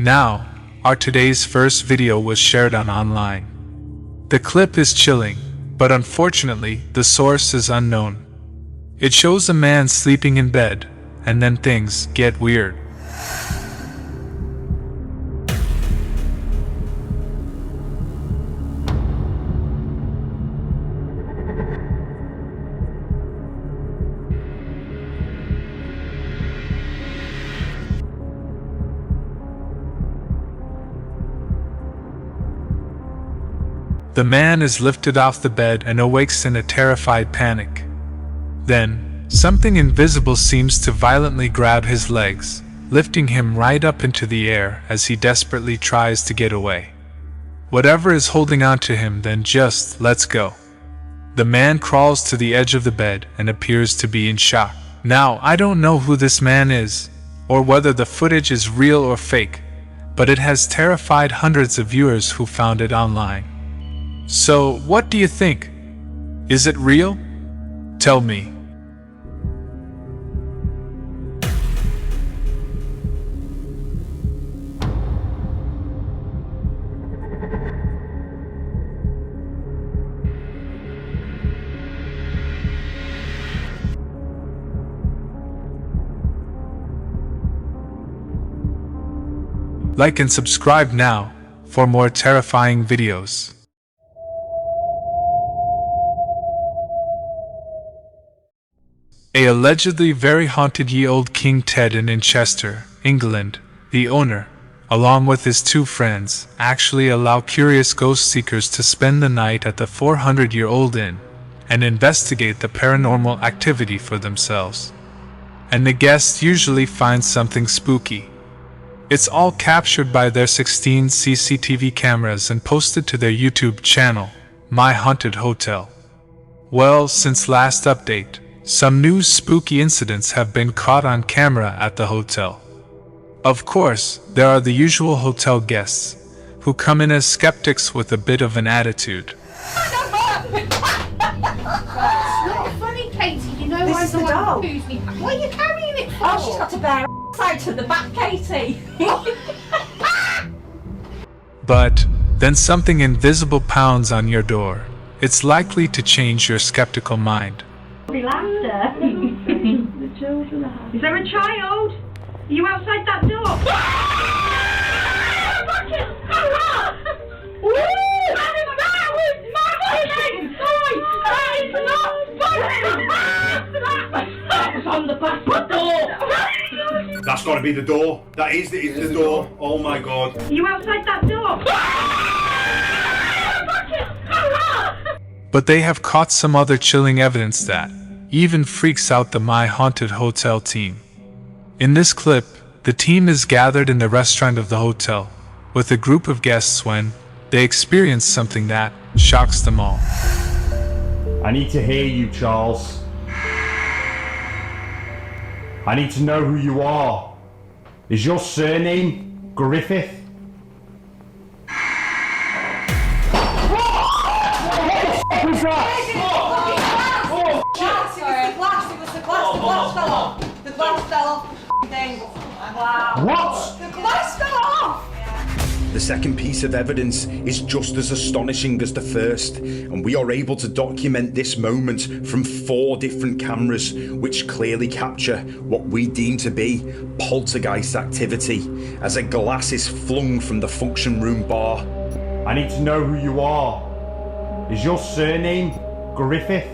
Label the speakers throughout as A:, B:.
A: Now, our today's first video was shared online. The clip is chilling, but unfortunately, the source is unknown. It shows a man sleeping in bed, and then things get weird. The man is lifted off the bed and awakes in a terrified panic. Then, something invisible seems to violently grab his legs, lifting him right up into the air as he desperately tries to get away. Whatever is holding on to him then just lets go. The man crawls to the edge of the bed and appears to be in shock. Now, I don't know who this man is, or whether the footage is real or fake, but it has terrified hundreds of viewers who found it online. So, what do you think? Is it real? Tell me. Like and subscribe now for more terrifying videos. A allegedly very haunted ye old King Ted in Chester, England, the owner, along with his two friends, actually allow curious ghost seekers to spend the night at the 400-year-old inn and investigate the paranormal activity for themselves. And the guests usually find something spooky. It's all captured by their 16 CCTV cameras and posted to their YouTube channel, My Haunted Hotel. Well, since last update, some new spooky incidents have been caught on camera at the hotel. Of course, there are the usual hotel guests, who come in as skeptics with a bit of an attitude.
B: It's not funny, Katie. You know
C: This
B: I'm
C: is
B: the
C: the
B: one
C: doll.
B: who poos me. What are you carrying it for?
C: Oh, she's got to bear side to the back, Katie.
A: But then something invisible pounds on your door. It's likely to change your skeptical mind.
D: Laughter. The children are. Is there a child? Are you outside that door? On the back door.
E: That's got to be the door. That is the door. Oh my god.
D: Are you outside that door?
A: But they have caught some other chilling evidence that even freaks out the My Haunted Hotel team. In this clip, the team is gathered in the restaurant of the hotel with a group of guests when they experience something that shocks them all.
F: I need to hear you, Charles. I need to know who you are. Is your surname Griffith? What was that?
C: The glass fell off the thing. Wow.
F: What?
C: The glass fell off!
E: The second piece of evidence is just as astonishing as the first, and we are able to document this moment from 4 different cameras, which clearly capture what we deem to be poltergeist activity, as a glass is flung from the function room bar.
F: I need to know who you are. Is your surname Griffith?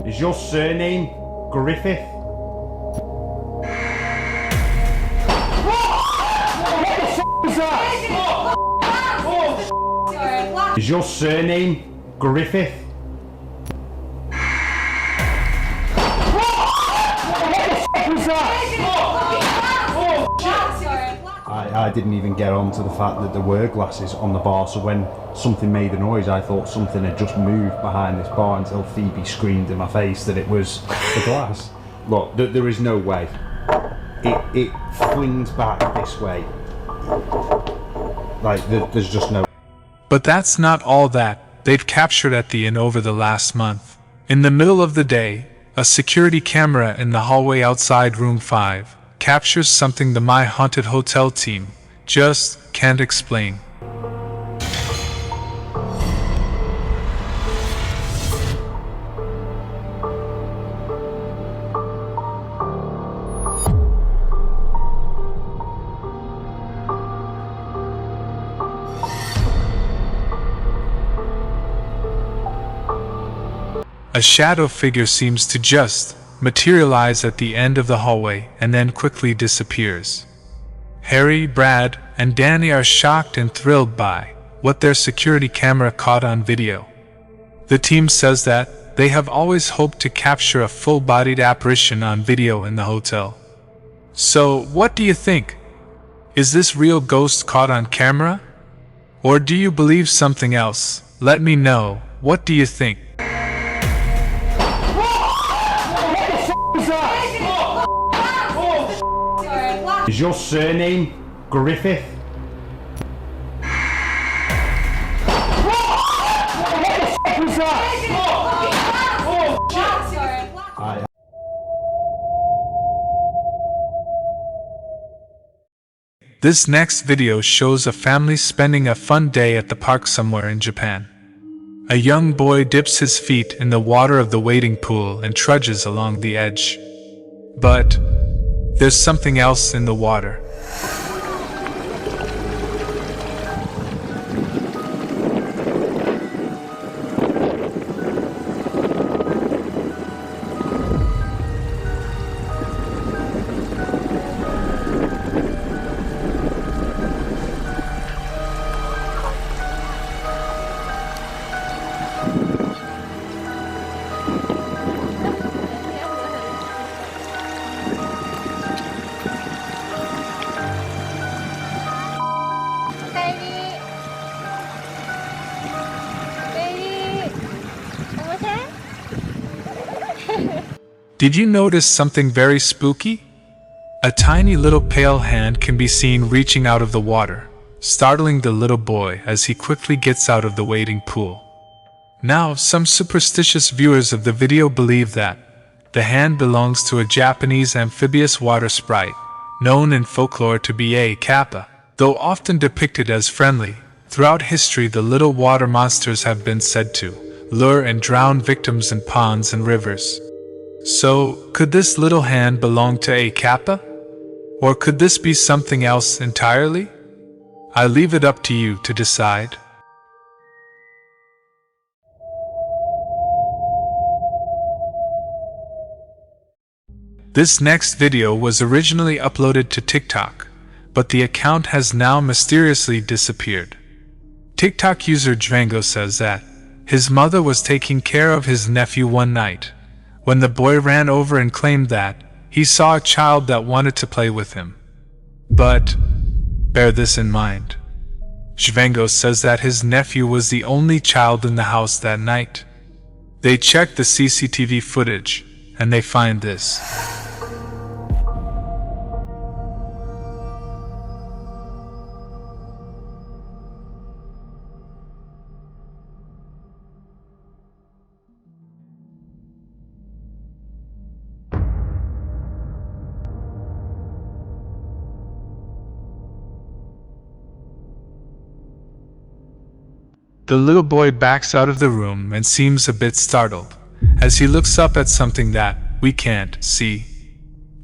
F: Is your surname Griffith? Is your surname Griffith? I didn't even get on to the fact that there were glasses on the bar, so when something made a noise I thought something had just moved behind this bar until Phoebe screamed in my face that it was the glass. Look, there is no way. It flings back this way. Like, there's just no...
A: But that's not all that they've captured at the inn over the last month. In the middle of the day, a security camera in the hallway outside room 5 captures something the My Haunted Hotel team just can't explain. A shadow figure seems to just materialize at the end of the hallway and then quickly disappears. Harry, Brad, and Danny are shocked and thrilled by what their security camera caught on video. The team says that they have always hoped to capture a full-bodied apparition on video in the hotel. So, what do you think? Is this real ghost caught on camera? Or do you believe something else? Let me know. What do you think?
F: Is your surname Griffith?
A: This next video shows a family spending a fun day at the park somewhere in Japan. A young boy dips his feet in the water of the wading pool and trudges along the edge. But there's something else in the water. Did you notice something very spooky? A tiny little pale hand can be seen reaching out of the water, startling the little boy as he quickly gets out of the wading pool. Now, some superstitious viewers of the video believe that the hand belongs to a Japanese amphibious water sprite, known in folklore to be a kappa. Though often depicted as friendly, throughout history the little water monsters have been said to lure and drown victims in ponds and rivers. So, could this little hand belong to a kappa? Or could this be something else entirely? I leave it up to you to decide. This next video was originally uploaded to TikTok, but the account has now mysteriously disappeared. TikTok user Django says that his mother was taking care of his nephew one night, when the boy ran over and claimed that he saw a child that wanted to play with him. But bear this in mind. Django says that his nephew was the only child in the house that night. They check the CCTV footage, and they find this. The little boy backs out of the room and seems a bit startled, as he looks up at something that we can't see.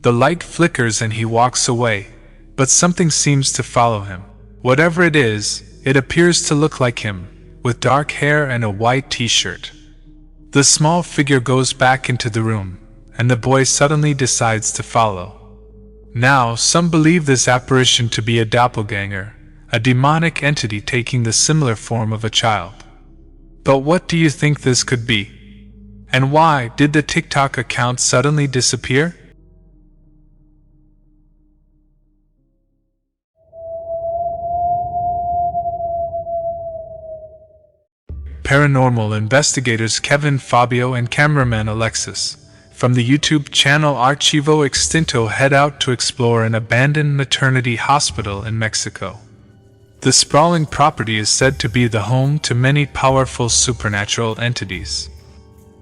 A: The light flickers and he walks away, but something seems to follow him. Whatever it is, it appears to look like him, with dark hair and a white t-shirt. The small figure goes back into the room, and the boy suddenly decides to follow. Now, some believe this apparition to be a doppelganger, a demonic entity taking the similar form of a child. But what do you think this could be? And why did the TikTok account suddenly disappear? Paranormal investigators Kevin, Fabio, and cameraman Alexis from the YouTube channel Archivo Extinto head out to explore an abandoned maternity hospital in Mexico. The sprawling property is said to be the home to many powerful supernatural entities.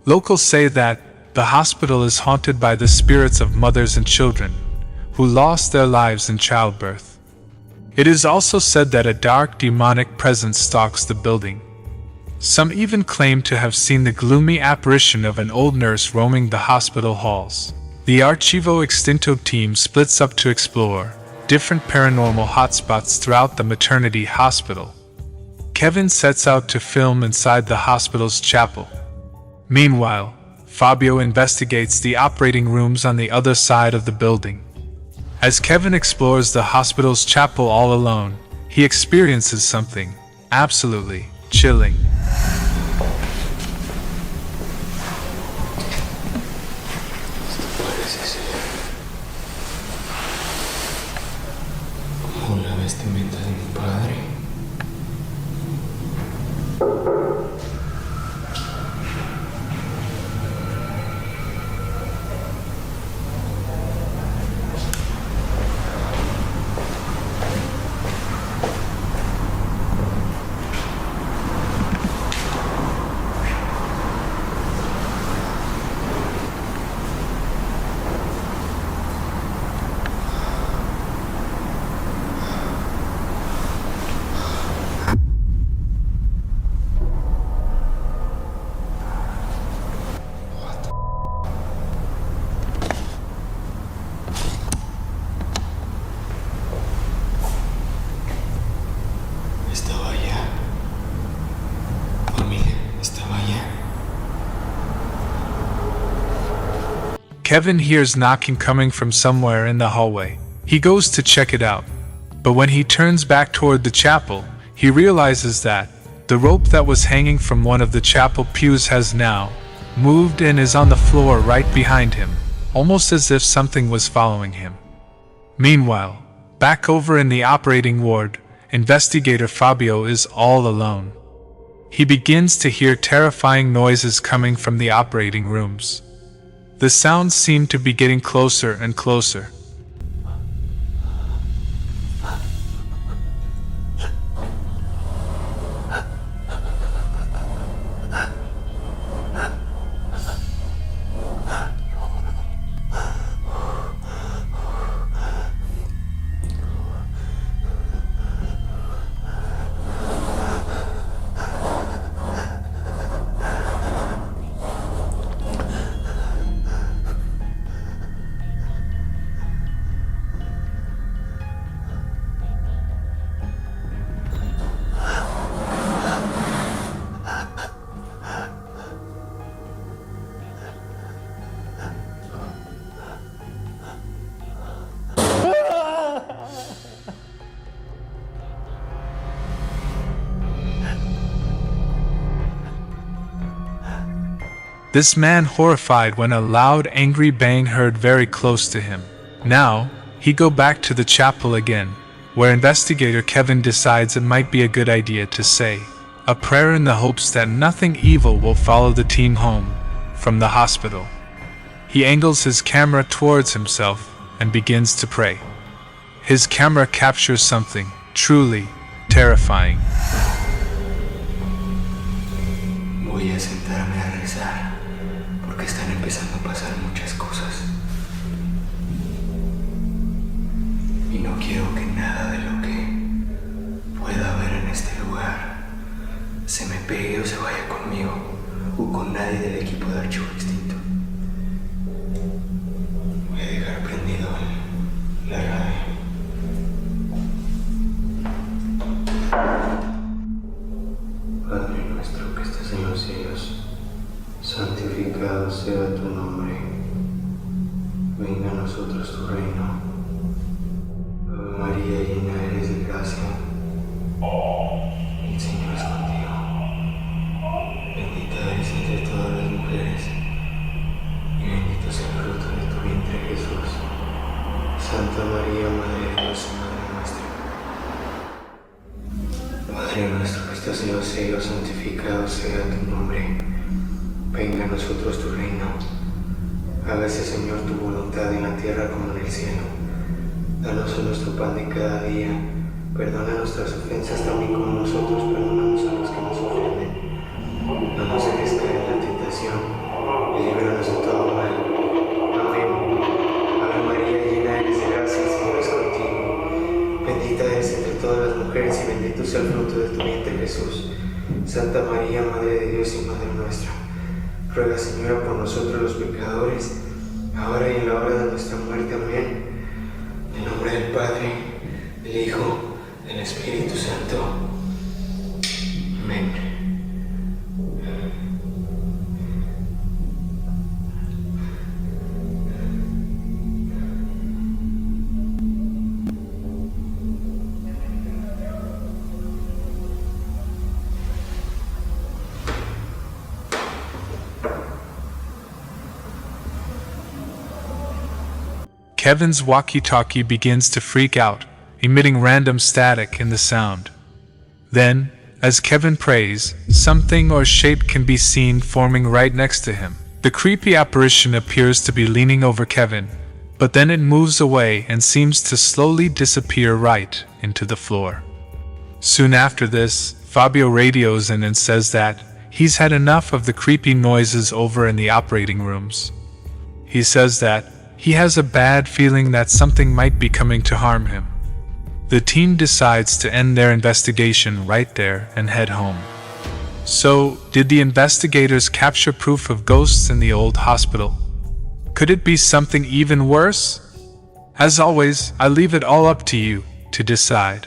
A: Locals say that the hospital is haunted by the spirits of mothers and children who lost their lives in childbirth. It is also said that a dark demonic presence stalks the building. Some even claim to have seen the gloomy apparition of an old nurse roaming the hospital halls. The Archivo Extinto team splits up to explore different paranormal hotspots throughout the maternity hospital. Kevin sets out to film inside the hospital's chapel. Meanwhile, Fabio investigates the operating rooms on the other side of the building. As Kevin explores the hospital's chapel all alone, he experiences something absolutely chilling.
G: Como la vestimenta de mi padre. Estaba allá. Familia, estaba allá.
A: Kevin hears knocking coming from somewhere in the hallway. He goes to check it out, but when he turns back toward the chapel, he realizes that the rope that was hanging from one of the chapel pews has now moved and is on the floor right behind him, almost as if something was following him. Meanwhile, back over in the operating ward, Investigator Fabio is all alone. He begins to hear terrifying noises coming from the operating rooms. The sounds seem to be getting closer and closer. This man horrified when a loud, angry bang heard very close to him. Now, he go back to the chapel again, where investigator Kevin decides it might be a good idea to say a prayer in the hopes that nothing evil will follow the team home from the hospital. He angles his camera towards himself and begins to pray. His camera captures something truly terrifying.
G: Voy a sentarme a rezar, porque están empezando a pasar muchas cosas. Y no quiero que nada de lo que pueda haber en este lugar se me pegue o se vaya conmigo o con nadie del equipo de Archivo Extinto. Voy a dejar prendido la radio. Padre nuestro que estás en los cielos, santificado sea tu nombre. Venga a nosotros tu reino. Ave María, llena eres de gracia. El Señor es contigo. Bendita eres entre todas las mujeres, y bendito es el fruto de tu vientre, Jesús. Santa María, Madre de Dios y Madre nuestra. Padre nuestro que estás en los cielos, santificado sea tu nombre. Venga a nosotros tu reino. Hágase, Señor, tu voluntad en la tierra como en el cielo. Danos hoy nuestro pan de cada día. Perdona nuestras ofensas también como nosotros perdonamos a los que nos ofenden. No nos dejes caer en la tentación y líbranos de todo mal. Amén. Ave María, llena eres de gracia, el Señor es contigo. Bendita eres entre todas las mujeres y bendito sea el fruto de tu vientre, Jesús. Santa María, Madre de Dios y Madre nuestra, ruega, Señora, por nosotros los pecadores, ahora y en la hora de nuestra muerte. Amén. En nombre del Padre, del Hijo, del Espíritu Santo. Amén.
A: Kevin's walkie-talkie begins to freak out, emitting random static in the sound. Then, as Kevin prays, something or shape can be seen forming right next to him. The creepy apparition appears to be leaning over Kevin, but then it moves away and seems to slowly disappear right into the floor. Soon after this, Fabio radios in and says that he's had enough of the creepy noises over in the operating rooms. He says that he has a bad feeling that something might be coming to harm him. The team decides to end their investigation right there and head home. So, did the investigators capture proof of ghosts in the old hospital? Could it be something even worse? As always, I leave it all up to you to decide.